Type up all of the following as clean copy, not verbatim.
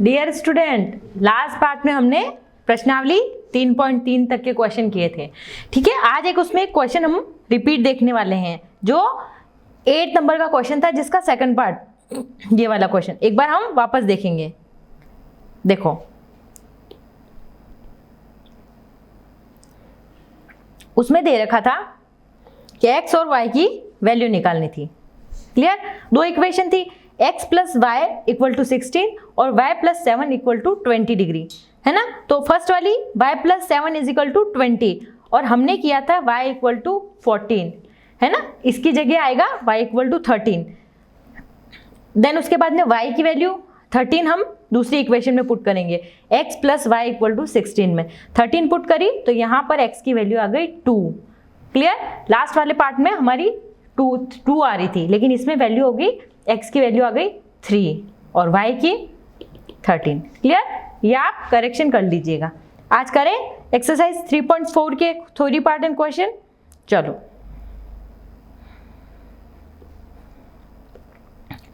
Dear student, last part में हमने प्रश्नावली 3.3 तक के क्वेश्चन किए थे। ठीक है, आज एक उसमें एक क्वेश्चन हम रिपीट देखने वाले हैं जो 8 नंबर का क्वेश्चन था, जिसका सेकंड पार्ट ये वाला क्वेश्चन एक बार हम वापस देखेंगे। देखो, उसमें दे रखा था कि x और y की वैल्यू निकालनी थी। क्लियर? दो इक्वेशन थी, x plus y equal to 16 और y plus 7 equal to 20 degree, है ना। तो फर्स्ट वाली y plus 7 is equal to 20 और हमने किया था y इक्वल टू 14, है ना। इसकी जगह आएगा y इक्वल टू 13। देन उसके बाद में y की वैल्यू 13 हम दूसरी इक्वेशन में पुट करेंगे, x plus y equal to 16 में 13 पुट करी तो यहाँ पर x की वैल्यू आ गई 2। क्लियर? लास्ट वाले पार्ट में हमारी 2 आ रही थी, लेकिन इसमें वैल्यू होगी x की वैल्यू आ गई 3 और y की 13। क्लियर? ये आप करेक्शन कर लीजिएगा। आज करें एक्सरसाइज 3.4 के थ्योरी पार्ट एंड क्वेश्चन। चलो,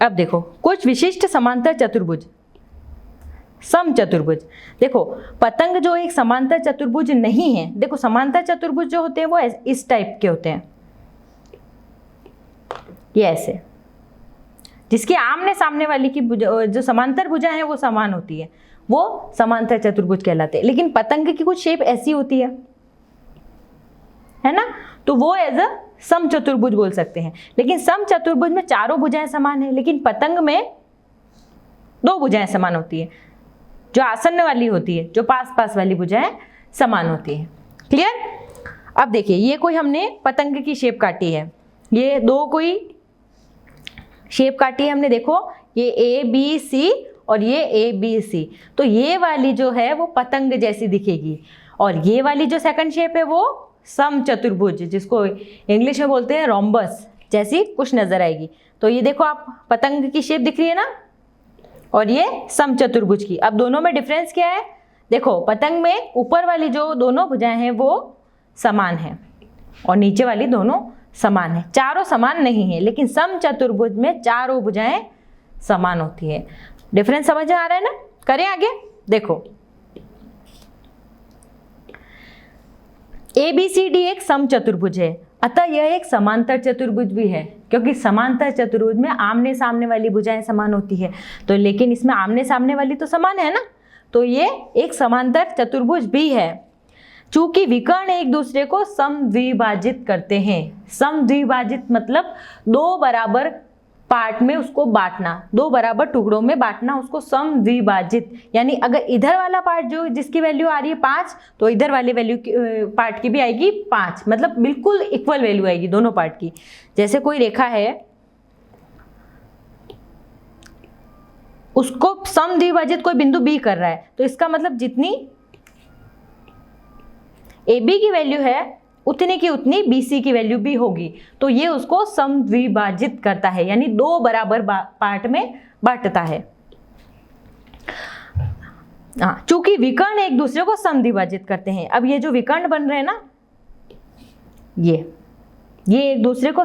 अब देखो कुछ विशिष्ट समांतर चतुर्भुज, सम चतुर्भुज। देखो, पतंग जो एक समांतर चतुर्भुज नहीं है। देखो, समांतर चतुर्भुज जो होते हैं वो इस टाइप के होते हैं, ये ऐसे, जिसकी आमने सामने वाली की जो समांतर भुजा है वो समान होती है, वो समांतर चतुर्भुज कहलाते हैं। लेकिन पतंग की कुछ शेप ऐसी होती है ना, तो वो एज अ सम चतुर्भुज बोल सकते हैं। लेकिन सम चतुर्भुज में चारों भुजाएं समान है, लेकिन पतंग में 2 भुजाएं समान होती है, जो आसन्न वाली होती है, जो पास पास वाली भुजाएं समान होती है। क्लियर? अब देखिए, ये कोई हमने पतंग की शेप काटी है, ये 2 कोई शेप काटी है हमने। देखो, ये ए बी सी और ये ए बी सी, तो ये वाली जो है वो पतंग जैसी दिखेगी, और ये वाली जो सेकंड शेप है वो सम चतुर्भुज, जिसको इंग्लिश में बोलते हैं रोम्बस जैसी कुछ नजर आएगी। तो ये देखो, आप पतंग की शेप दिख रही है ना, और ये सम चतुर्भुज की। अब दोनों में डिफरेंस क्या है? देखो, पतंग में ऊपर वाली जो दोनों भुजाएं हैं वो समान है और नीचे वाली दोनों समान है, चारों समान नहीं है। लेकिन सम चतुर्भुज में चारों भुजाएं समान होती है। डिफरेंस समझ आ रहा है ना? करें आगे। देखो, ABCD एक सम चतुर्भुज है, अतः यह एक समांतर चतुर्भुज भी है, क्योंकि समांतर चतुर्भुज में आमने सामने वाली भुजाएं समान होती है। तो लेकिन इसमें आमने सामने वाली तो समान है ना, तो ये एक समांतर चतुर्भुज भी है। चूंकि विकर्ण एक दूसरे को समद्विभाजित करते हैं। समद्विभाजित मतलब 2 बराबर पार्ट में उसको बांटना, 2 बराबर टुकड़ों में बांटना, उसको समद्विभाजित। यानी अगर इधर वाला पार्ट जो जिसकी वैल्यू आ रही है 5, तो इधर वाले वैल्यू पार्ट की भी आएगी 5, मतलब बिल्कुल इक्वल वैल्यू आएगी दोनों पार्ट की। जैसे कोई रेखा है, उसको समद्विभाजित कोई बिंदु बी कर रहा है, तो इसका मतलब जितनी AB की वैल्यू है उतनी की उतनी BC की वैल्यू भी होगी, तो ये उसको समद्विभाजित करता है, यानी 2 बराबर पार्ट में बांटता है। चूंकि विकर्ण एक दूसरे को समद्विभाजित करते हैं। अब ये जो विकर्ण बन रहे हैं ना, ये एक दूसरे को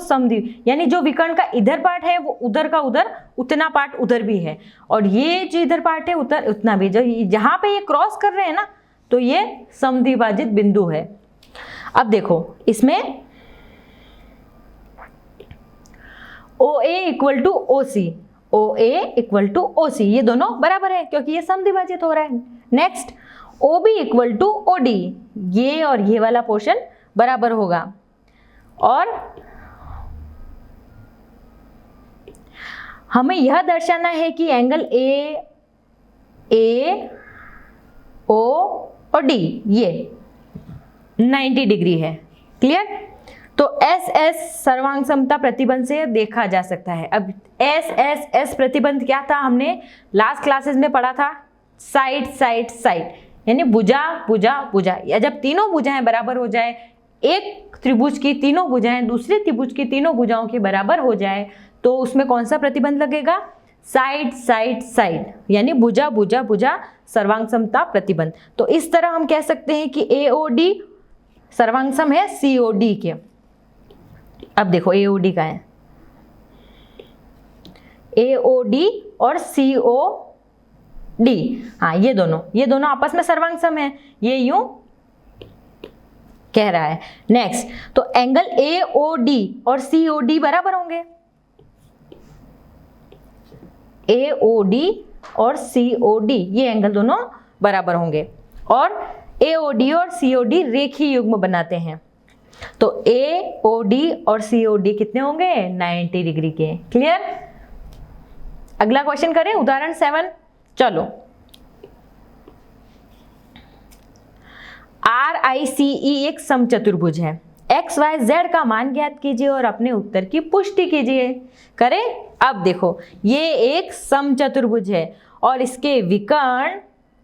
यानी जो विकर्ण का इधर पार्ट है वो उधर का उधर, उतना पार्ट उधर भी है, और ये जो इधर पार्ट है उधर उतना भी। जो जहां पे ये क्रॉस कर रहे हैं ना, तो ये समद्विभाजित बिंदु है। अब देखो, इसमें OA equal to OC, OA equal to OC, ये दोनों बराबर है क्योंकि ये समद्विभाजित हो रहा है। Next, OB equal to OD, ये और ये वाला पोर्शन बराबर होगा। और हमें यह दर्शाना है कि एंगल AO और D ये 90 डिग्री है। क्लियर? तो SS सर्वांग समता प्रतिबंध से देखा जा सकता है। अब SSS प्रतिबंध क्या था? हमने लास्ट क्लासेस में पढ़ा था, साइड साइड साइड, यानी भुजा भुजा भुजा। या जब तीनों भुजाएं बराबर हो जाए, एक त्रिभुज की तीनों भुजाएं दूसरे त्रिभुज की तीनों भुजाओं के बराबर हो जाए, तो उसमें कौन सा प्रतिबंध लगेगा? साइड साइड साइड, यानी भुजा भुजा भुजा सर्वांग समता प्रतिबंध। तो इस तरह हम कह सकते हैं कि AOD सर्वांग सम है COD के। अब देखो, AOD का है, AOD और COD डी। हाँ, ये दोनों आपस में सर्वांग सम है, ये यूं कह रहा है। नेक्स्ट, तो एंगल AOD और COD बराबर होंगे। AOD और COD ये एंगल दोनों बराबर होंगे, और AOD और COD रेखीय युग्म बनाते हैं। तो AOD और COD कितने होंगे? 90 डिग्री के। क्लियर? अगला क्वेश्चन करें, उदाहरण 7। चलो, RICE एक समचतुर्भुज है। XYZ का मान ज्ञात कीजिए और अपने उत्तर की पुष्टि कीजिए। करें? अब देखो, ये एक समचतुर्भुज है और इसके विकर्ण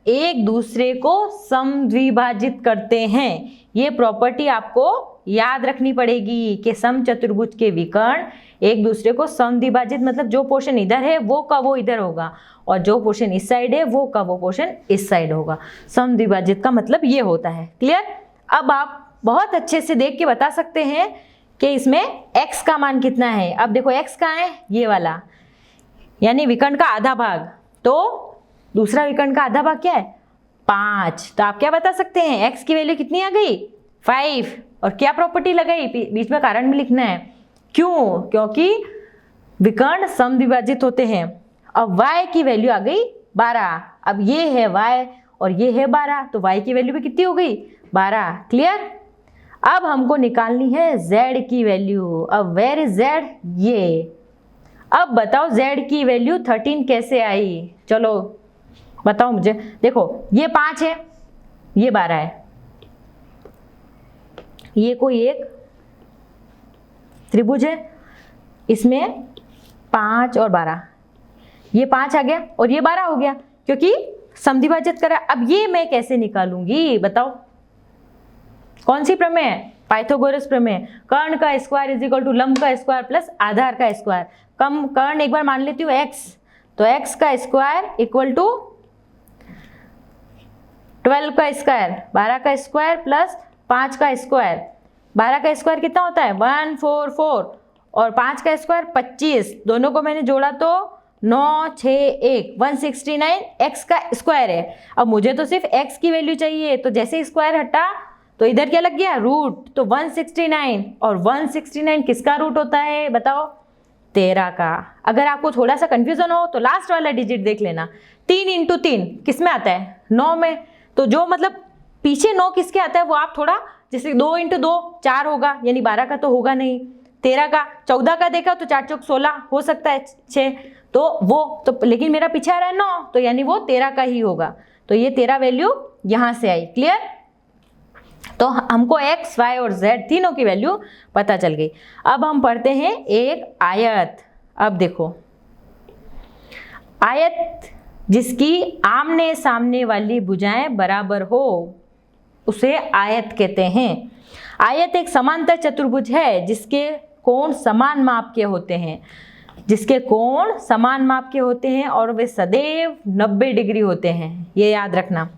एक दूसरे को समद्विभाजित करते हैं। ये प्रॉपर्टी आपको याद रखनी पड़ेगी कि समचतुर्भुज के विकर्ण एक दूसरे को समद्विभाजित, मतलब जो पोर्शन इधर है वो का वो इधर होगा, और जो पोर्शन इस साइड है वो का वो पोर्शन इस साइड होगा। समद्विभाजित का मतलब ये होता है। क्लियर? अब आप बहुत अच्छे से देख के बता सकते हैं कि इसमें x का मान कितना है। अब देखो x कहाँ है? ये वाला, यानी विकर्ण का आधा भाग। तो दूसरा विकर्ण का आधा भाग क्या है? 5। तो आप क्या बता सकते हैं? x की वैल्यू कितनी आ गई? 5। और क्या प्रॉपर्टी लगाई? बीच में कारण भी लिखना है। क्यों? क्योंकि विकर्ण समद्विभाजित होते हैं। अब y की वैल्यू आ गई 12। अब ये है y और ये है 12, तो y की वैल्यू भी कितनी हो गई? 12। क्लियर? अब हमको निकालनी है z की वैल्यू। अब वेयर इज z? ये। अब बताओ z की वैल्यू 13 कैसे आई? चलो बताओ मुझे। देखो, ये 5 है, ये 12 है, ये कोई एक त्रिभुज है, इसमें 5 और 12, ये 5 आ गया और ये 12 हो गया क्योंकि समद्विभाजित करा। अब ये मैं कैसे निकालूंगी बताओ? कौन सी प्रमेय? पाइथागोरस प्रमेय। कर्ण का स्क्वायर इज इक्वल टू लंब का स्क्वायर प्लस आधार का स्क्वायर। कर्ण एक बार मान लेती हूँ x, तो x का स्क्वायर इक्वल टू 12 का स्क्वायर, 12 का स्क्वायर प्लस 5 का स्क्वायर। 12 का स्क्वायर कितना होता है? 144, और 5 का स्क्वायर 25। दोनों को मैंने जोड़ा तो 9, 6, 1, 169 x का स्क्वायर है। अब मुझे तो सिर्फ x की वैल्यू चाहिए, तो जैसे स्क्वायर हटा तो इधर क्या लग गया? रूट। तो 169, और 169 किसका रूट होता है बताओ? 13 का। अगर आपको थोड़ा सा कंफ्यूजन हो तो लास्ट वाला डिजिट देख लेना। 3 × 3 किस में आता है? 9 में। तो जो मतलब पीछे 9 किसके आता है वो आप थोड़ा, जैसे 2 × 2 4 होगा, यानी 12 का तो होगा नहीं। 13 का, 14 का देखा तो 4 चौक 16 हो सकता है 6, तो वो तो, लेकिन मेरा पीछे आ रहा है 9, तो यानी वो 13 का ही होगा। तो ये 13 वैल्यू यहाँ से आई। क्लियर? तो हमको x, y और z तीनों की वैल्यू पता चल गई। अब हम पढ़ते हैं एक आयत। अब देखो, आयत जिसकी आमने सामने वाली भुजाएं बराबर हो उसे आयत कहते हैं। आयत एक समांतर चतुर्भुज है जिसके कोण समान माप के होते हैं, जिसके कोण समान माप के होते हैं और वे सदैव 90 डिग्री होते हैं। ये याद रखना।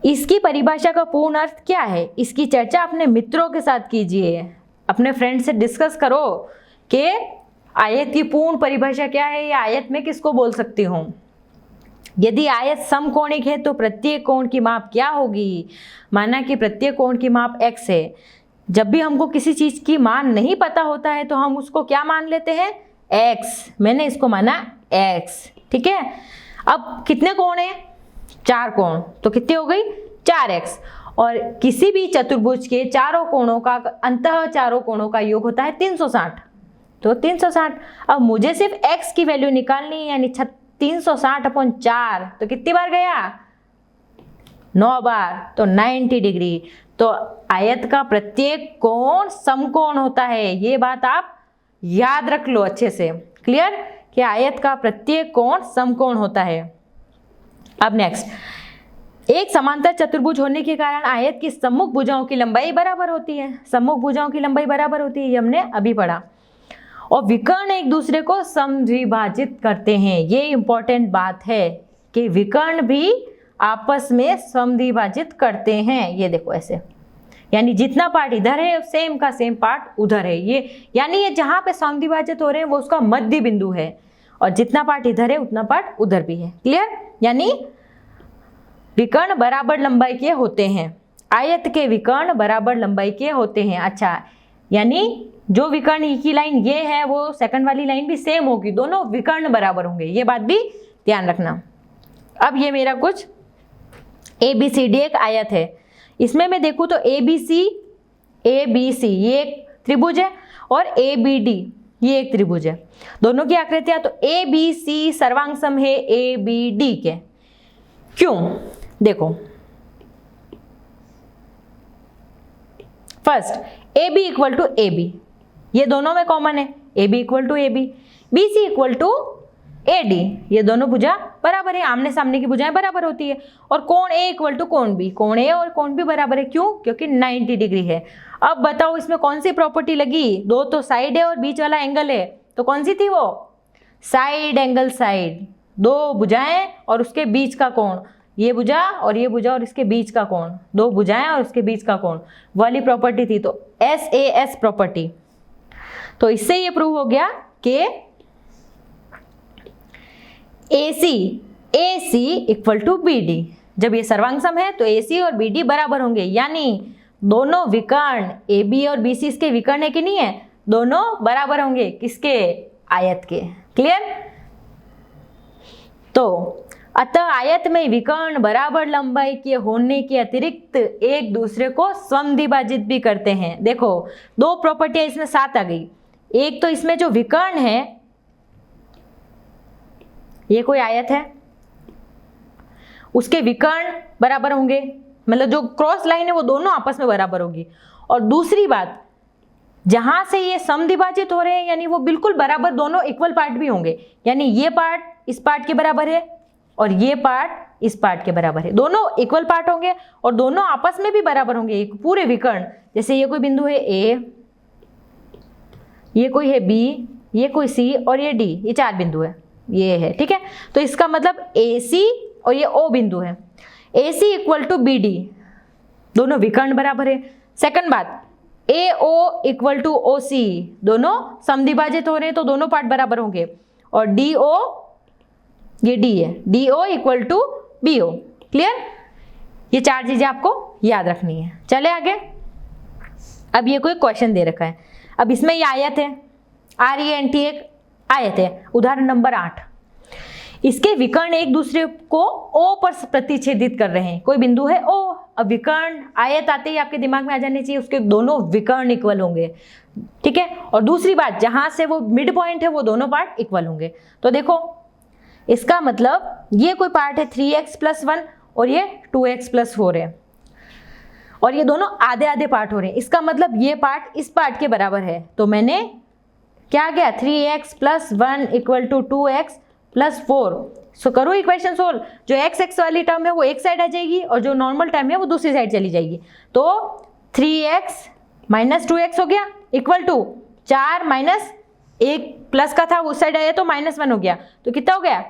इसकी परिभाषा का पूर्ण अर्थ क्या है? इसकी चर्चा अपने मित्रों के साथ कीजिए, अपने फ्रेंड से डिस्कस करो कि आयत की पूर्ण परिभाषा क्या है, या आयत में किसको बोल सकती हूँ। यदि आयत समकोणिक है तो प्रत्येक कोण की माप क्या होगी? माना कि प्रत्येक कोण की माप x है। जब भी हमको किसी चीज की मान नहीं पता होता है तो हम उसको क्या मान लेते हैं? x। मैंने इसको माना x। ठीक है? अब कितने कोण हैं? 4 कोण, तो कितनी हो गई? 4x। और किसी भी चतुर्भुज के चारों कोणों का, अंततः चारों कोणों का योग होता है 360, तो 360। अब मुझे सिर्फ x की वैल्यू निकालनी है, यानी 360/4, तो कितनी बार गया? 9 बार, तो 90 डिग्री। तो आयत का प्रत्येक कोण समकोण होता है। ये बात आप याद रख लो अच्छे से। क्लियर? कि आयत का प्रत्येक कोण समकोण होता है। अब नेक्स्ट, एक समांतर चतुर्भुज होने के कारण आयत की सम्मुख भुजाओं की लंबाई बराबर होती है। सम्मुख भुजाओं की लंबाई बराबर होती है, ये हमने अभी पढ़ा। और विकर्ण एक दूसरे को समद्विभाजित करते हैं। ये इंपॉर्टेंट बात है कि विकर्ण भी आपस में समद्विभाजित करते हैं। ये देखो ऐसे, यानी जितना पार्ट इधर है सेम का सेम पार्ट उधर है। ये यानी ये जहाँ पे समद्विभाजित हो रहे हैं वो उसका मध्य बिंदु है, और जितना पार्ट इधर है उतना पार्ट उधर भी है। क्लियर? यानी विकर्ण बराबर लंबाई के होते हैं, आयत के विकर्ण बराबर लंबाई के होते हैं। अच्छा, यानी जो विकर्ण की लाइन ये है वो सेकंड वाली लाइन भी सेम होगी, दोनों विकर्ण बराबर होंगे, ये बात भी ध्यान रखना। अब ये मेरा कुछ ABCD एक आयत है, इसमें मैं देखूँ तो ABC ये एक त्रिभुज है और ABD ये एक त्रिभुज है, दोनों की आकृतियां तो ABC सर्वांग सम है ABD के। क्यों? देखो, first AB equal to AB, ये दोनों में कॉमन है, AB equal to AB, BC equal to AD, ये दोनों भुजा बराबर है, आमने सामने की भुजाएं बराबर होती है। और कोण A इक्वल टू कोण B, कोण A और कोण B बराबर है। क्यों? क्योंकि 90 डिग्री है। अब बताओ इसमें कौन सी प्रॉपर्टी लगी? दो तो साइड है और बीच वाला एंगल है, तो कौन सी थी वो? साइड एंगल साइड, दो भुजाएं और उसके बीच का कोण, ये भुजा और ये भुजा और इसके बीच का कोण, दो भुजाएं और उसके बीच का कोण वाली प्रॉपर्टी थी, तो SAS प्रॉपर्टी। तो इससे ये प्रूव हो गया कि AC इक्वल टू BD, जब ये सर्वांग सम है तो AC और BD बराबर होंगे, यानी दोनों विकर्ण AB और BC इसके विकर्ण है कि नहीं है? दोनों बराबर होंगे, किसके? आयत के। क्लियर? तो अतः आयत में विकर्ण बराबर लंबाई के होने के अतिरिक्त एक दूसरे को समद्विभाजित भी करते हैं। देखो, दो प्रॉपर्टियां इसमें साथ आ गई। एक तो इसमें जो विकर्ण है, ये कोई आयत है, उसके विकर्ण बराबर होंगे, मतलब जो क्रॉस लाइन है वो दोनों आपस में बराबर होगी। और दूसरी बात, जहां से ये समद्विभाजित हो रहे हैं यानी वो बिल्कुल बराबर, दोनों इक्वल पार्ट भी होंगे, यानी ये पार्ट इस पार्ट के बराबर है और ये पार्ट इस पार्ट के बराबर है, दोनों इक्वल पार्ट होंगे और दोनों आपस में भी बराबर होंगे, एक पूरे विकर्ण। जैसे ये कोई बिंदु है A, ये कोई है B, ये कोई C और ये D, ये चार बिंदु है, ये है। ठीक है, तो इसका मतलब AC और ये O बिंदु है, AC इक्वल टू BD, दोनों विकर्ण बराबर है। सेकंड बात, AO इक्वल टू OC, दोनों समद्विभाजित हो रहे हैं तो दोनों पार्ट बराबर होंगे। और DO, ये D है, DO equal to BO। Clear? ये चार चीजें आपको याद रखनी है। चले आगे। अब ये कोई क्वेश्चन दे रखा है, अब इसमें ये आयत है, RENT एक आयत है, उदाहरण नंबर 8। इसके विकर्ण एक दूसरे को O पर प्रतिच्छेदित कर रहे हैं, कोई बिंदु है O। अब विकर्ण आयत आते ही आपके दिमाग में आ जाने चाहिए उसके दोनों विकर्ण इक्वल होंगे। ठीक है, और दूसरी बात, जहां से वो मिड पॉइंट है वो दोनों पार्ट इक्वल होंगे। तो देखो, इसका मतलब ये कोई पार्ट है 3x + 1 और ये 2x + 4 है, और ये दोनों आधे आधे पार्ट हो रहे हैं। इसका मतलब ये पार्ट इस पार्ट के बराबर है, तो मैंने क्या गया, 3x + 1 = 2x + 4। सो करो इक्वेशन सोल्व। जो x वाली टर्म है वो एक साइड आ जाएगी और जो नॉर्मल टर्म है वो दूसरी साइड चली जाएगी। तो 3x - 2x हो गया इक्वल टू 4 - एक प्लस का था उस साइड आया तो -1 हो गया। तो कितना हो गया,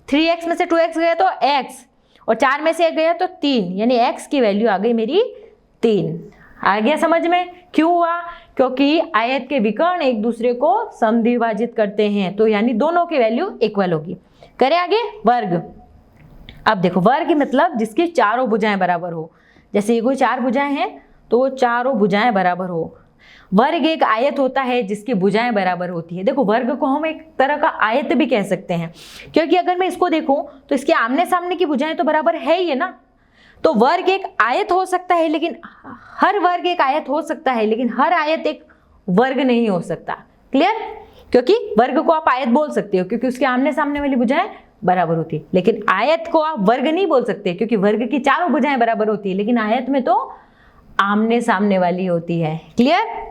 3x में से 2x गया तो x, और 4 में से 1 गया तो 3, यानी x की वैल्यू आ गई मेरी 3। आ गया समझ में? क्यों हुआ? क्योंकि आयत के विकर्ण एक दूसरे को समद्विभाजित करते हैं, तो यानी दोनों की वैल्यू इक्वल होगी। करें आगे। वर्ग। अब देखो, वर्ग मतलब जिसकी चारों भुजाएं बराबर हो। जैसे ये कोई 4 भुजाएं हैं तो वो चारों भुजाएं बराबर हो। वर्ग एक आयत होता है जिसकी भुजाएं बराबर होती है। देखो, वर्ग को हम एक तरह का आयत भी कह सकते हैं, क्योंकि अगर मैं इसको देखूं तो इसके आमने सामने की भुजाएं तो बराबर है ही है ना। तो वर्ग एक आयत हो सकता है, लेकिन हर वर्ग एक आयत हो सकता है, लेकिन हर आयत एक वर्ग नहीं हो सकता। क्लियर? क्योंकि वर्ग को आप आयत बोल सकते हो क्योंकि उसके आमने सामने वाली भुजाएं बराबर होती है, लेकिन आयत को आप वर्ग नहीं बोल सकते क्योंकि वर्ग की चारों भुजाएं बराबर होती है, लेकिन आयत में तो आमने सामने वाली होती है। क्लियर?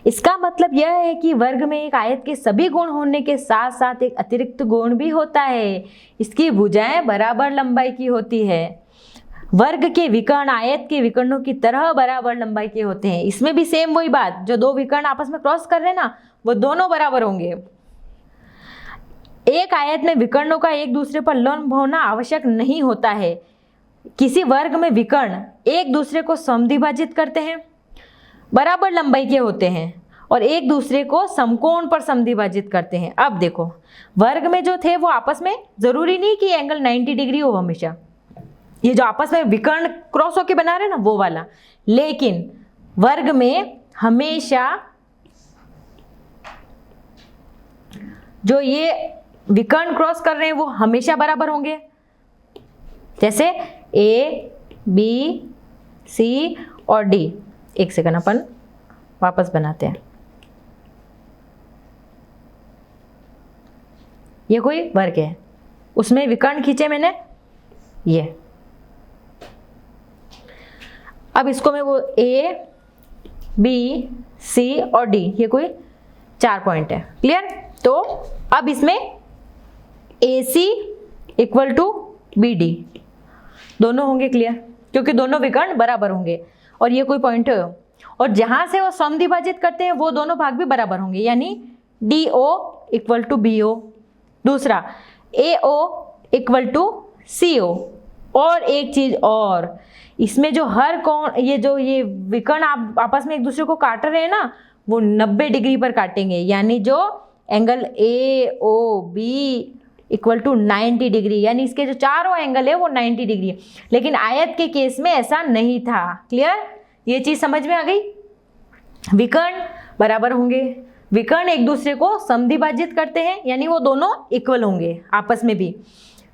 इसका मतलब यह है कि वर्ग में एक आयत के सभी गुण होने के साथ साथ एक अतिरिक्त गुण भी होता है, इसकी भुजाएं बराबर लंबाई की होती है। वर्ग के विकर्ण आयत के विकर्णों की तरह बराबर लंबाई के होते हैं। इसमें भी सेम वही बात, जो दो विकर्ण आपस में क्रॉस कर रहे हैं ना, वो दोनों बराबर होंगे। एक आयत में विकर्णों का एक दूसरे पर लंब होना आवश्यक नहीं होता है। किसी वर्ग में विकर्ण एक दूसरे को समद्विभाजित करते हैं, बराबर लंबाई के होते हैं, और एक दूसरे को समकोण पर समद्विभाजित करते हैं। अब देखो वर्ग में जो थे वो आपस में जरूरी नहीं कि एंगल 90 डिग्री हो हमेशा, ये जो आपस में विकर्ण क्रॉस होके बना रहे हैं ना वो वाला, लेकिन वर्ग में हमेशा जो ये विकर्ण क्रॉस कर रहे हैं वो हमेशा बराबर होंगे। जैसे ए बी सी और डी। एक सेकंड अपन वापस बनाते हैं। ये कोई वर्ग है, उसमें विकर्ण खींचे मैंने ये। अब इसको मैं वो ए बी सी और डी, ये कोई 4 पॉइंट है। क्लियर? तो अब इसमें ए सी इक्वल टू बी डी दोनों होंगे। क्लियर? क्योंकि दोनों विकर्ण बराबर होंगे और ये कोई पॉइंट है, और जहां से वो समद्विभाजित करते हैं वो दोनों भाग भी बराबर होंगे, यानी D O equal to B O. दूसरा A O equal to C ओ। और एक चीज और, इसमें जो हर कोण, ये विकर्ण आपस में एक दूसरे को काट रहे हैं ना, वो 90 डिग्री पर काटेंगे, यानी जो angle A O B equal to 90 degree, यानी इसके जो चारों एंगल है वो 90 डिग्री है। लेकिन आयत के केस में ऐसा नहीं था। क्लियर? ये चीज समझ में आ गई? विकर्ण बराबर होंगे, विकर्ण एक दूसरे को समद्विभाजित करते हैं, यानी वो दोनों इक्वल होंगे आपस में भी,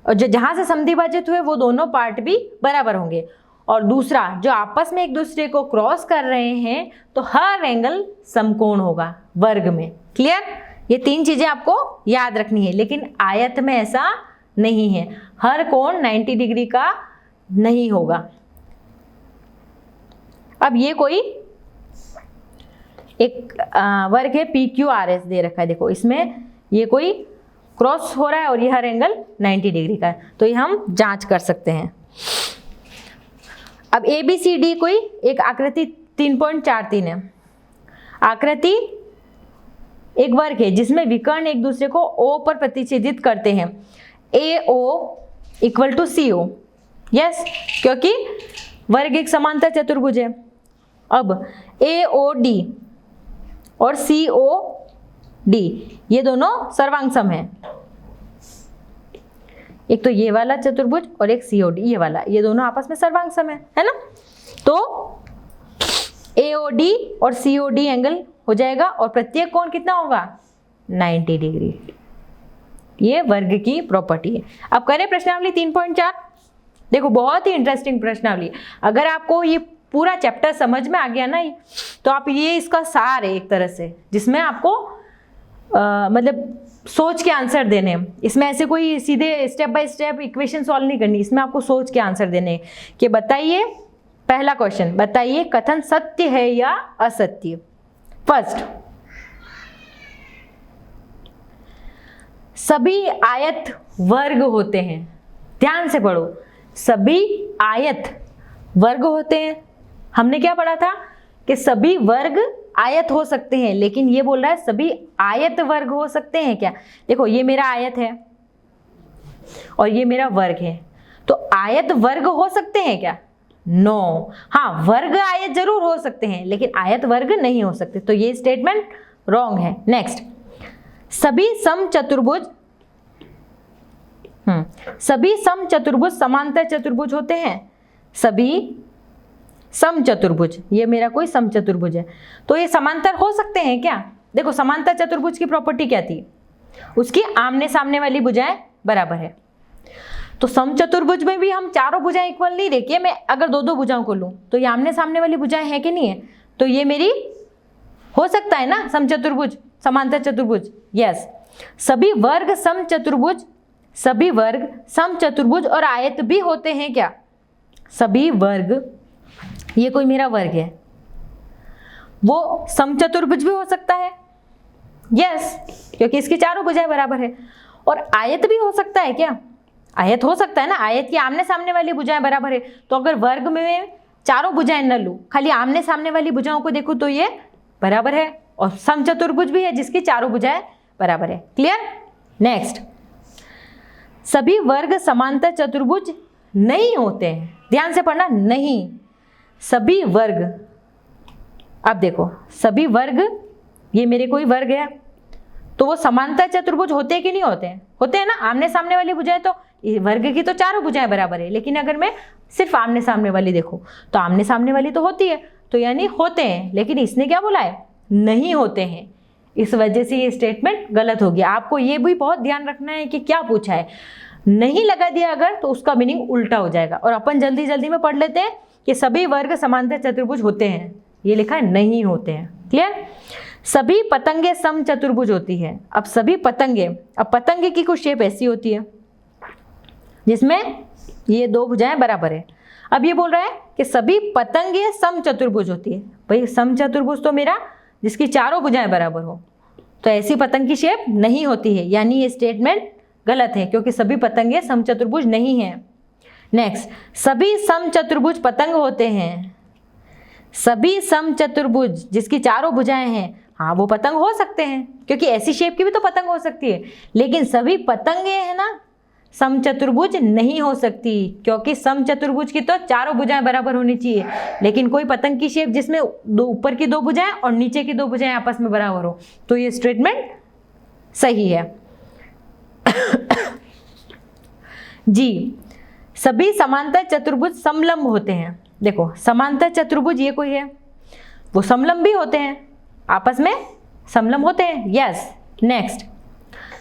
और जो जहां से समद्विभाजित हुए वो दोनों पार्ट भी बराबर होंगे। और दूसरा, जो आपस में एक दूसरे को क्रॉस कर रहे हैं तो हर एंगल समकोण होगा वर्ग में। क्लियर? ये 3 चीजें आपको याद रखनी है, लेकिन आयत में ऐसा नहीं है, हर कोण 90 डिग्री का नहीं होगा। अब ये कोई एक वर्ग है पी क्यू आर एस दे रखा है, देखो इसमें ये कोई क्रॉस हो रहा है और ये हर एंगल 90 डिग्री का है, तो ये हम जांच कर सकते हैं। अब ए बी सी डी कोई एक आकृति 3.43 है। आकृति एक वर्ग है जिसमें विकर्ण एक दूसरे को ओ पर प्रतिच्छेदित करते हैं। A O equal to C O. Yes, क्योंकि वर्ग एक समांतर चतुर्भुज है। अब ए ओ डी और सी ओ डी ये दोनों सर्वांग है। एक तो ये वाला चतुर्भुज और एक सी ओ डी ये वाला, ये दोनों आपस में सर्वांग है ना। तो ए ओ डी और सी ओ डी एंगल हो जाएगा और प्रत्येक कोण कितना होगा? 90 डिग्री। ये वर्ग की प्रॉपर्टी है। अब करें प्रश्नावली 3.4। देखो बहुत ही इंटरेस्टिंग प्रश्नावली। अगर आपको ये पूरा चैप्टर समझ में आ गया ना, तो आप ये इसका सार है एक तरह से, जिसमें आपको मतलब सोच के आंसर देने। इसमें ऐसे कोई सीधे step by step equation solve नहीं करनी, इसमें आपको सोच के आंसर देने कि बताइए, पहला क्वेश्चन बताइए कथन सत्य है या असत्य। फर्स्ट, सभी आयत वर्ग होते हैं। ध्यान से पढ़ो, सभी आयत वर्ग होते हैं। हमने क्या पढ़ा था कि सभी वर्ग आयत हो सकते हैं, लेकिन ये बोल रहा है सभी आयत वर्ग हो सकते हैं क्या। देखो ये मेरा आयत है और ये मेरा वर्ग है, तो आयत वर्ग हो सकते हैं क्या? नो। हाँ, वर्ग आयत जरूर हो सकते हैं, लेकिन आयत वर्ग नहीं हो सकते, तो ये स्टेटमेंट रॉन्ग है। नेक्स्ट, सभी समचतुर्भुज समांतर चतुर्भुज होते हैं। सभी समचतुर्भुज, ये मेरा कोई समचतुर्भुज है, तो ये समांतर हो सकते हैं क्या? देखो समांतर चतुर्भुज की प्रॉपर्टी क्या थी? उसकी आमने सामने वाली भुजाएं बराबर है। तो समचतुर्भुज में भी हम चारों भुजाएं इक्वल नहीं देखिए, मैं अगर 2-2 भुजाओं को लूं तो ये आमने सामने वाली भुजाएं है कि नहीं है, तो ये मेरी हो सकता है ना समचतुर्भुज, समांतर चतुर्भुज। यस, सभी वर्ग समचतुर्भुज और आयत भी होते हैं क्या? सभी वर्ग, ये कोई मेरा वर्ग है, वो समचतुर्भुज भी हो सकता है। यस, क्योंकि इसकी चारों भुजाएं बराबर है। और आयत भी हो सकता है क्या? आयत हो सकता है ना, आयत की आमने सामने वाली भुजाएं बराबर है। तो अगर वर्ग में चारों भुजाएं न लूं, खाली आमने सामने वाली भुजाओं को देखूं, तो ये बराबर है। और समचतुर्भुज भी है जिसकी चारों भुजाएं बराबर है। क्लियर? नेक्स्ट, सभी वर्ग समांतर चतुर्भुज नहीं होते हैं। ध्यान से पढ़ना, नहीं, सभी वर्ग, अब देखो सभी वर्ग ये मेरे कोई वर्ग है, तो वो समांतर चतुर्भुज होते हैं कि नहीं होते हैं? होते हैं ना। आमने सामने वाली भुजाएं तो वर्ग की तो चारों भुजाएं बराबर है, लेकिन अगर मैं सिर्फ आमने सामने वाली देखूं तो आमने सामने वाली तो होती है, तो यानी होते हैं। लेकिन इसने क्या बोला है? नहीं होते हैं। इस वजह से ये स्टेटमेंट गलत हो गया। आपको ये भी बहुत ध्यान रखना है कि क्या पूछा है। नहीं लगा दिया अगर तो उसका मीनिंग उल्टा हो जाएगा। और अपन जल्दी जल्दी में पढ़ लेते हैं कि सभी वर्ग समांतर चतुर्भुज होते हैं, ये लिखा है नहीं होते हैं। क्लियर? सभी पतंगे समचतुर्भुज होती है। अब सभी पतंगे, अब पतंगे की कुछ शेप ऐसी होती है जिसमें ये दो भुजाएं बराबर है। अब ये बोल रहा है कि सभी पतंगे समचतुर्भुज होती है। भाई समचतुर्भुज तो मेरा जिसकी चारों भुजाएं बराबर हो, तो ऐसी पतंग की शेप नहीं होती है, यानी ये स्टेटमेंट गलत है क्योंकि सभी पतंगे समचतुर्भुज नहीं है। नेक्स्ट, सभी समचतुर्भुज पतंग होते हैं। सभी समचतुर्भुज जिसकी चारों भुजाएं हैं, हाँ वो पतंग हो सकते हैं क्योंकि ऐसी शेप की भी तो पतंग हो सकती है। लेकिन सभी पतंगे है ना समचतुर्भुज नहीं हो सकती, क्योंकि समचतुर्भुज की तो चारों भुजाएं बराबर होनी चाहिए। लेकिन कोई पतंग की शेप जिसमें दो ऊपर की दो भुजाएं और नीचे की दो भुजाएं आपस में बराबर हो, तो ये स्टेटमेंट सही है। जी, सभी समांतर चतुर्भुज समलंब होते हैं। देखो समांतर चतुर्भुज ये कोई है, वो समलंब भी होते हैं, आपस में समलंब होते हैं। यस। नेक्स्ट,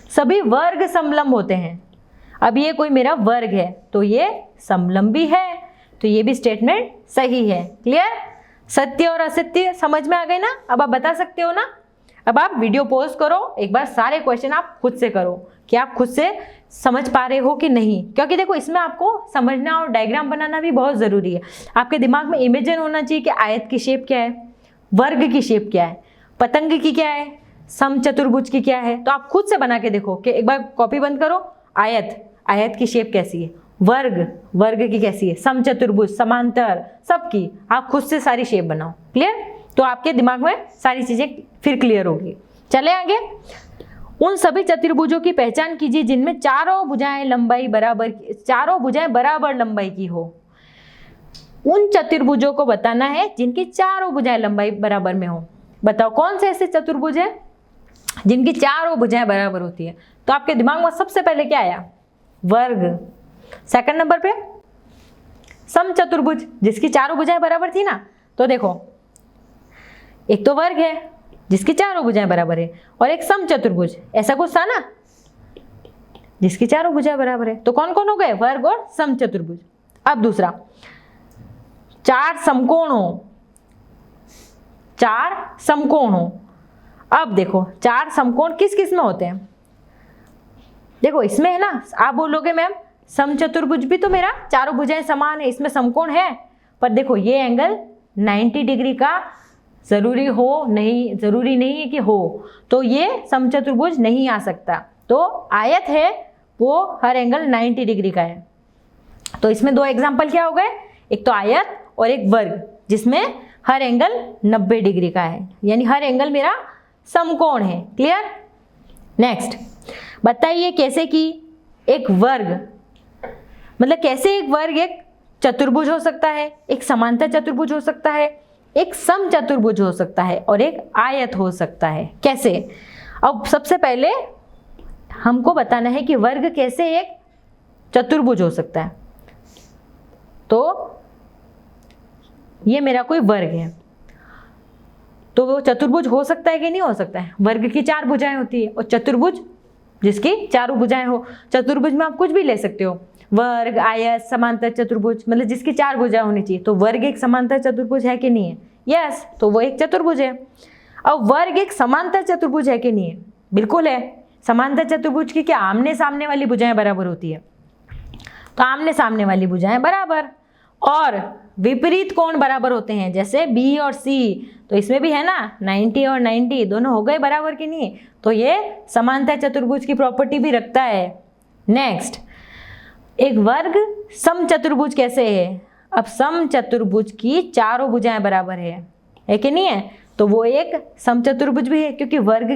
सभी वर्ग समलंब होते हैं। अब ये कोई मेरा वर्ग है तो ये समलंबी है, तो ये भी स्टेटमेंट सही है। क्लियर? सत्य और असत्य समझ में आ गए ना? अब आप बता सकते हो ना? अब आप वीडियो पॉज करो, एक बार सारे क्वेश्चन आप खुद से करो कि आप खुद से समझ पा रहे हो कि नहीं, क्योंकि देखो इसमें आपको समझना और डायग्राम बनाना भी बहुत ज़रूरी है। आपके दिमाग में इमेजिन होना चाहिए कि आयत की शेप क्या है, वर्ग की शेप क्या है, पतंग की क्या है, समचतुर्भुज की क्या है। तो आप खुद से बना के देखो कि एक बार कॉपी बंद करो, आयत की शेप कैसी है, वर्ग की कैसी है, समचतुर्भुज, समांतर, सबकी आप खुद से सारी शेप बनाओ। क्लियर? तो आपके दिमाग में सारी चीजें फिर क्लियर होगी। चले आगे। उन सभी चतुर्भुजों की पहचान कीजिए जिनमें चारों भुजाएं बराबर लंबाई की हो। उन चतुर्भुजों को बताना है जिनकी चारों भुजाएं लंबाई बराबर में हो। बताओ कौन से ऐसे चतुर्भुज हैं जिनकी चारों भुजाएं बराबर होती है? तो आपके दिमाग में सबसे पहले क्या आया? वर्ग। सेकंड नंबर पे समचतुर्भुज जिसकी चारों भुजाएं बराबर थी ना। तो देखो एक तो वर्ग है जिसकी चारों भुजाएं बराबर है, और एक समचतुर्भुज, ऐसा कुछ था ना जिसकी चारों भुजाएं बराबर है। तो कौन कौन हो गए? वर्ग और समचतुर्भुज। अब दूसरा, चार समकोण हो। अब देखो चार समकोण किस किस में होते हैं? देखो इसमें है ना, आप बोलोगे मैम समचतुर्भुज भी तो मेरा चारों भुजाएं समान है, इसमें समकोण है, पर देखो ये एंगल 90 डिग्री का जरूरी नहीं है कि हो, तो ये समचतुर्भुज नहीं आ सकता। तो आयत है वो हर एंगल 90 डिग्री का है। तो इसमें दो एग्जांपल क्या हो गए? एक तो आयत और एक वर्ग जिसमें हर एंगल 90 डिग्री का है, यानी हर एंगल मेरा समकोण है। क्लियर? नेक्स्ट, बताइए कैसे कि एक वर्ग, मतलब कैसे एक वर्ग एक चतुर्भुज हो सकता है, एक समांतर चतुर्भुज हो सकता है, एक समचतुर्भुज हो सकता है और एक आयत हो सकता है। कैसे? अब सबसे पहले हमको बताना है कि वर्ग कैसे एक चतुर्भुज हो सकता है। तो ये मेरा कोई वर्ग है, तो वो चतुर्भुज हो सकता है कि नहीं हो सकता है? वर्ग की चार भुजाएं होती है और चतुर्भुज जिसकी चारों भुजाएं हो। चतुर्भुज में आप कुछ भी ले सकते हो, वर्ग, आयत, समांतर चतुर्भुज, मतलब जिसकी चार भुजाएं होनी चाहिए। तो वर्ग एक समांतर चतुर्भुज है कि नहीं है? यस, तो वो एक चतुर्भुज है। अब वर्ग एक समांतर चतुर्भुज है कि नहीं है? बिल्कुल है। समांतर चतुर्भुज की क्या आमने सामने वाली भुजाएं बराबर होती है? तो आमने सामने वाली भुजाएं बराबर, और विपरीत कोण बराबर होते हैं, जैसे बी और सी। तो इसमें भी है ना 90 और 90 दोनों हो गए बराबर कि नहीं? तो ये समांतर चतुर्भुज की प्रॉपर्टी भी रखता है। नेक्स्ट, एक वर्ग समचतुर्भुज कैसे है? अब समचतुर्भुज की चारों भुजाएं बराबर है कि नहीं है? तो वो एक समचतुर्भुज भी है क्योंकि वर्ग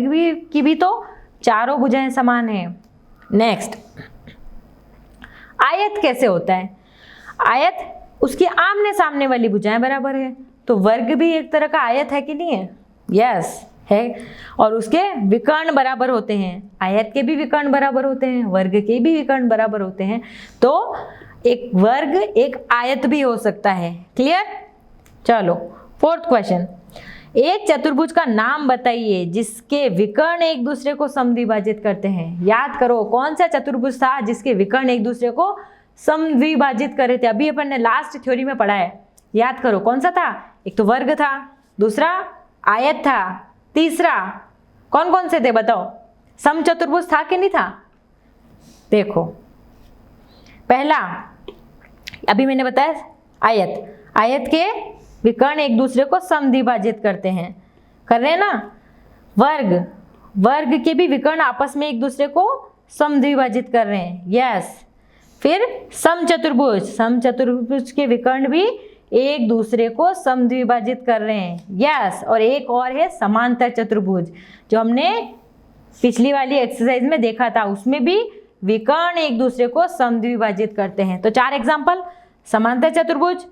की भी तो चारों भुजाएं समान है। नेक्स्ट, आयत कैसे होता है? आयत उसकी आमने सामने वाली भुजाएं बराबर है, तो वर्ग भी एक तरह का आयत है कि नहीं है? यस, है, और उसके विकर्ण बराबर होते हैं। आयत के भी विकर्ण बराबर होते हैं, वर्ग के भी विकर्ण बराबर होते हैं। तो एक वर्ग एक आयत भी हो सकता है। क्लियर? चलो 4th क्वेश्चन, एक चतुर्भुज का नाम बताइए जिसके विकर्ण एक दूसरे को समद्विभाजित करते हैं। याद करो कौन सा चतुर्भुज था जिसके विकर्ण एक दूसरे को समद्विभाजित कर रहे थे। अभी अपन ने लास्ट थ्योरी में पढ़ा है, याद करो कौन सा था। एक तो वर्ग था, दूसरा आयत था, तीसरा कौन कौन से थे बताओ? समचतुर्भुज था कि नहीं था? देखो पहला अभी मैंने बताया आयत, आयत के विकर्ण एक दूसरे को समद्विभाजित करते हैं, कर रहे हैं ना। वर्ग, वर्ग के भी विकर्ण आपस में एक दूसरे को समद्विभाजित कर रहे हैं, यस। फिर समचतुर्भुज, समचतुर्भुज के विकर्ण भी एक दूसरे को समद्विभाजित कर रहे हैं, यस। और एक और है समांतर चतुर्भुज, जो हमने पिछली वाली एक्सरसाइज में देखा था, उसमें भी विकर्ण एक दूसरे को समद्विभाजित करते हैं। तो 4 एग्जाम्पल, समांतर चतुर्भुज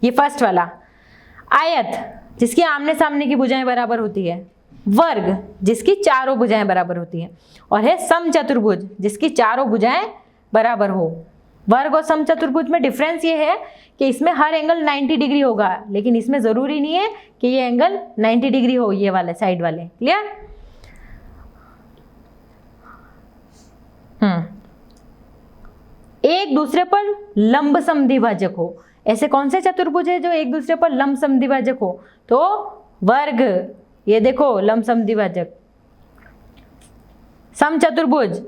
ये फर्स्ट वाला, आयत जिसकी आमने सामने की भुजाएं बराबर होती है, वर्ग जिसकी चारों भुजाएं बराबर होती हैं, और है समचतुर्भुज जिसकी चारों भुजाएं बराबर हो। वर्ग और समचतुर्भुज में डिफरेंस ये है कि इसमें हर एंगल 90 डिग्री होगा, लेकिन इसमें जरूरी नहीं है कि ये एंगल 90 डिग्री हो, ये वाले साइड वाले। क्लियर? एक दूसरे पर लंब समद्विभाजक हो। ऐसे कौन से चतुर्भुज है जो एक दूसरे पर लंब समद्विभाजक हो? तो वर्ग, ये देखो लंब समद्विभाजक, समचतुर्भुज,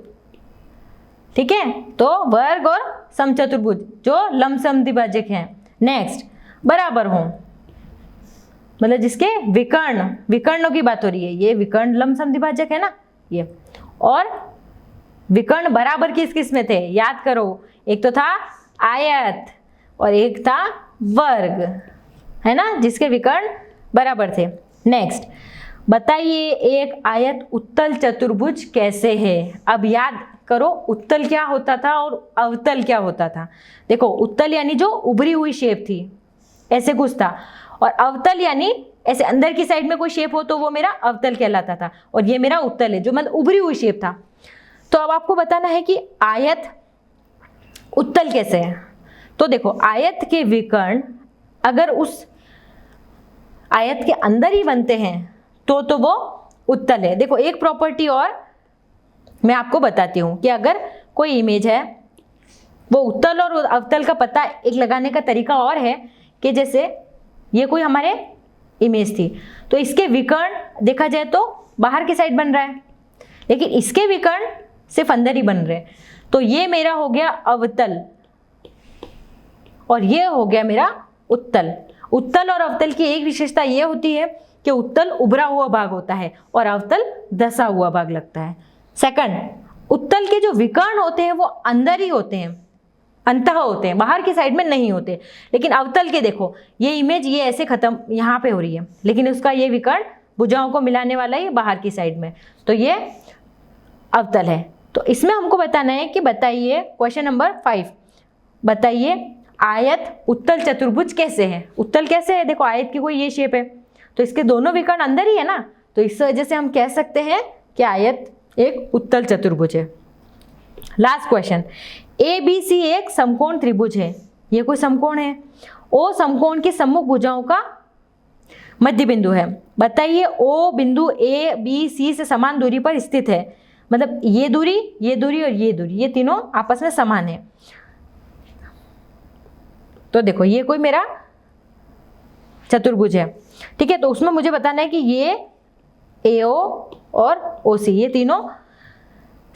ठीक है, तो वर्ग और समचतुर्भुज जो लंब समद्विभाजक हैं। नेक्स्ट, बराबर हो, मतलब जिसके विकर्ण, विकर्णों की बात हो रही है, ये विकर्ण लंब समद्विभाजक है ना ये। और विकर्ण बराबर किस किस में थे? याद करो, एक तो था आयत और एक था वर्ग, है ना, जिसके विकर्ण बराबर थे। नेक्स्ट, बताइए एक आयत उत्तल चतुर्भुज कैसे है? अब याद करो उत्तल क्या होता था और अवतल क्या होता था। देखो उत्तल यानी जो उभरी हुई शेप थी, ऐसे कुछ था, और अवतल यानी ऐसे अंदर की साइड में कोई शेप हो तो वो मेरा अवतल कहलाता था, और ये मेरा उत्तल है जो मतलब उभरी हुई शेप था। तो अब आपको बताना है कि आयत उत्तल कैसे है। तो देखो आयत के विकर्ण अगर उस आयत के अंदर ही बनते हैं तो वो उत्तल है। देखो एक प्रॉपर्टी और मैं आपको बताती हूँ कि अगर कोई इमेज है, वो उत्तल और अवतल का पता एक लगाने का तरीका और है कि जैसे ये कोई हमारे इमेज थी, तो इसके विकर्ण देखा जाए तो बाहर की साइड बन रहा है, लेकिन इसके विकर्ण सिर्फ अंदर ही बन रहे हैं। तो ये मेरा हो गया अवतल और ये हो गया मेरा उत्तल। उत्तल और अवतल की एक विशेषता ये होती है कि उत्तल उभरा हुआ भाग होता है और अवतल धंसा हुआ भाग लगता है। सेकंड, उत्तल के जो विकर्ण होते हैं वो अंदर ही होते हैं, अंतः होते हैं, बाहर की साइड में नहीं होते। लेकिन अवतल के देखो ये इमेज ये ऐसे खत्म यहाँ पे हो रही है, लेकिन उसका ये विकर्ण भुजाओं को मिलाने वाला है बाहर की साइड में, तो ये अवतल है। तो इसमें हमको बताना है कि बताइए क्वेश्चन नंबर 5, बताइए आयत उत्तल चतुर्भुज कैसे है। उत्तल कैसे है? देखो आयत की कोई ये शेप है तो इसके दोनों विकर्ण अंदर ही है ना, तो इस वजह से हम कह सकते हैं कि आयत एक उत्तल चतुर्भुज है। लास्ट क्वेश्चन, ABC एक समकोण त्रिभुज है। ये कोई समकोण है, O समकोण की सम्मुख भुजाओं का मध्य बिंदु है। बताइए O बिंदु ABC से समान दूरी पर स्थित है, मतलब ये दूरी और ये दूरी, ये तीनों आपस में समान है। तो देखो ये कोई मेरा चतुर्भुज है, ठीक है, तो उसमें मुझे बताना है कि ये AO और OC ये तीनों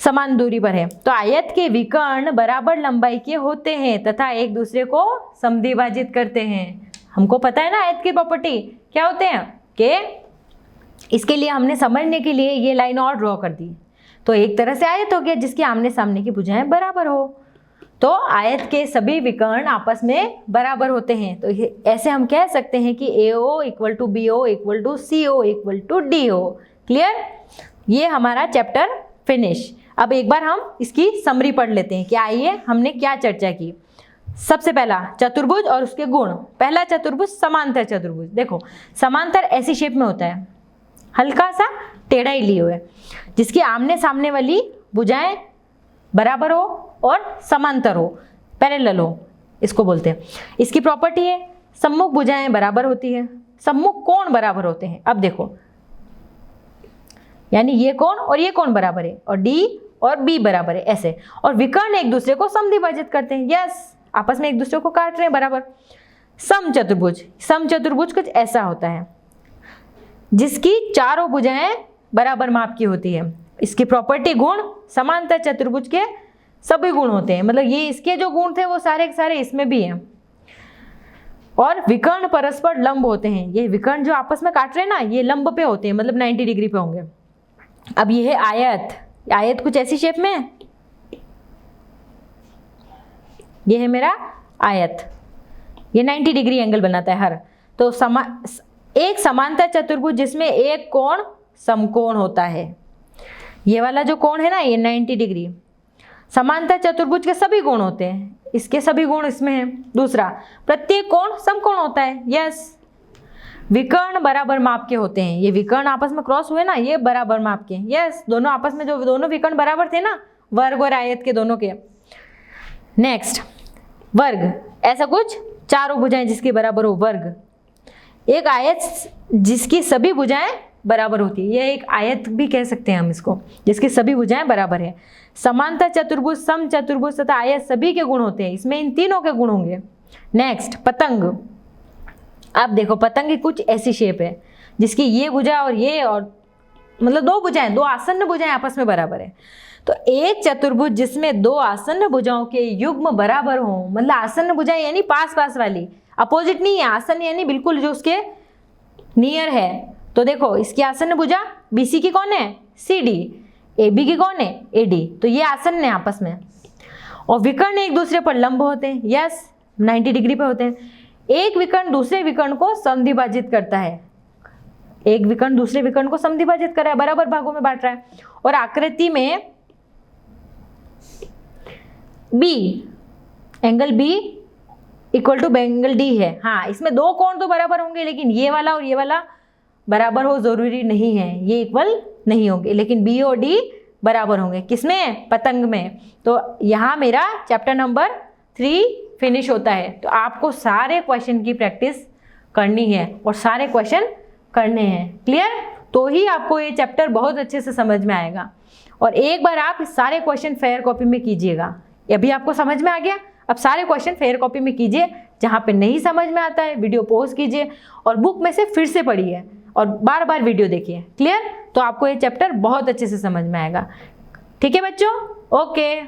समान दूरी पर है। तो आयत के विकर्ण बराबर लंबाई के होते हैं तथा एक दूसरे को समद्विभाजित करते हैं। हमको पता है ना आयत की प्रॉपर्टी क्या होते हैं, कि इसके लिए हमने समझने के लिए ये लाइन और ड्रॉ कर दी। तो एक तरह से आयत हो गया जिसकी आमने सामने की भुजाएं बराबर हो, तो आयत के सभी विकर्ण आपस में बराबर होते हैं। तो ऐसे हम कह सकते हैं कि AO equal to BO equal to CO equal to DO। Clear? ये हमारा चैप्टर फिनिश। अब एक बार हम इसकी समरी पढ़ लेते हैं कि आइए हमने क्या चर्चा की। सबसे पहला चतुर्भुज और उसके गुण। पहला चतुर्भुज समांतर चतुर्भुज। देखो समांतर ऐसी शेप में होता है, हल्का सा टेढ़ा ही लिए हुए, जिसकी आमने सामने वाली भुजाएं बराबर हो और समांतर हो, पैरेलल हो, इसको बोलते हैं। इसकी प्रॉपर्टी है सम्मुख भुजाएं बराबर होती है, सम्मुख कोण बराबर होते हैं। अब देखो, यानी ये कोण और ये कोण बराबर है, और डी और बी बराबर है ऐसे, और विकर्ण एक दूसरे को समद्विभाजित करते हैं। यस, आपस में एक दूसरे को काट रहे हैं बराबर। समचतुर्भुज, समचतुर्भुज कुछ ऐसा होता है जिसकी चारों भुजाएं बराबर माप की होती है। इसकी प्रॉपर्टी गुण समांतर चतुर्भुज के सभी गुण होते हैं, मतलब ये इसके जो गुण थे वो सारे के सारे इसमें भी हैं। और विकर्ण परस्पर लंब होते हैं, ये विकर्ण जो आपस में काट रहे हैं ना, ये लंब पे होते हैं, मतलब 90 डिग्री पे होंगे। अब ये है आयत, आयत कुछ ऐसी शेप में है, ये है मेरा आयत, ये 90 डिग्री एंगल बनाता है हर। तो एक समांतर चतुर्भुज जिसमें एक कोण समकोण होता है, ये वाला जो कोण है ना ये 90 डिग्री। समांतर चतुर्भुज के सभी गुण होते हैं, इसके सभी गुण इसमें हैं। दूसरा, प्रत्येक कोण समकोण होता है। यस, विकर्ण बराबर माप के होते हैं, ये विकर्ण आपस में क्रॉस हुए ना, ये बराबर माप के। यस, दोनों आपस में जो दोनों विकर्ण बराबर थे ना, वर्ग और आयत के दोनों के। नेक्स्ट, वर्ग, ऐसा कुछ चारों भुजाएं जिसकी बराबर हो, वर्ग। एक आयत जिसकी सभी भुजाएं बराबर होती है, ये एक आयत भी कह सकते हैं हम इसको, जिसकी सभी भुजाएं बराबर है। समांतर चतुर्भुज, सम चतुर्भुज तथा आयत सभी के गुण होते हैं, इसमें इन तीनों के गुण होंगे। नेक्स्ट, पतंग। अब देखो, पतंग की कुछ ऐसी शेप है जिसकी ये भुजा और ये, और मतलब दो भुजाएं, दो आसन्न भुजाएं आपस में बराबर है। तो एक चतुर्भुज जिसमें दो आसन्न भुजाओं के युग्म बराबर हो, मतलब आसन्न भुजाएं यानी पास पास वाली, अपोजिट नहीं है, आसन्न यानी बिल्कुल जो उसके नियर है। तो देखो, इसकी आसन्न भुजा BC की कौन है, CD, AB की कौन है, AD, तो ये आसन्न है आपस में। और विकर्ण एक दूसरे पर लंब होते हैं। यस, 90 डिग्री पे होते हैं। एक विकर्ण दूसरे विकर्ण को समद्विभाजित करता है, एक विकर्ण दूसरे विकर्ण को समद्विभाजित कर रहा है, बराबर भागों में बांट रहा है। और आकृति में B, angle B equal to angle D है। हाँ, इसमें दो कोण तो बराबर होंगे, लेकिन ये वाला और ये वाला बराबर हो जरूरी नहीं है, ये इक्वल नहीं होंगे, लेकिन B और D बराबर होंगे। किसमें, पतंग में। तो यहाँ मेरा चैप्टर नंबर 3 फिनिश होता है। तो आपको सारे क्वेश्चन की प्रैक्टिस करनी है और सारे क्वेश्चन करने हैं, क्लियर? तो ही आपको ये चैप्टर बहुत अच्छे से समझ में आएगा। और एक बार आप सारे क्वेश्चन फेयर कॉपी में कीजिएगा। अभी आपको समझ में आ गया, अब सारे क्वेश्चन फेयर कॉपी में कीजिए। जहाँ पे नहीं समझ में आता है वीडियो पॉज कीजिए और बुक में से फिर से पढ़िए और बार बार वीडियो देखिए, क्लियर? तो आपको ये चैप्टर बहुत अच्छे से समझ में आएगा। ठीक है बच्चों, ओके।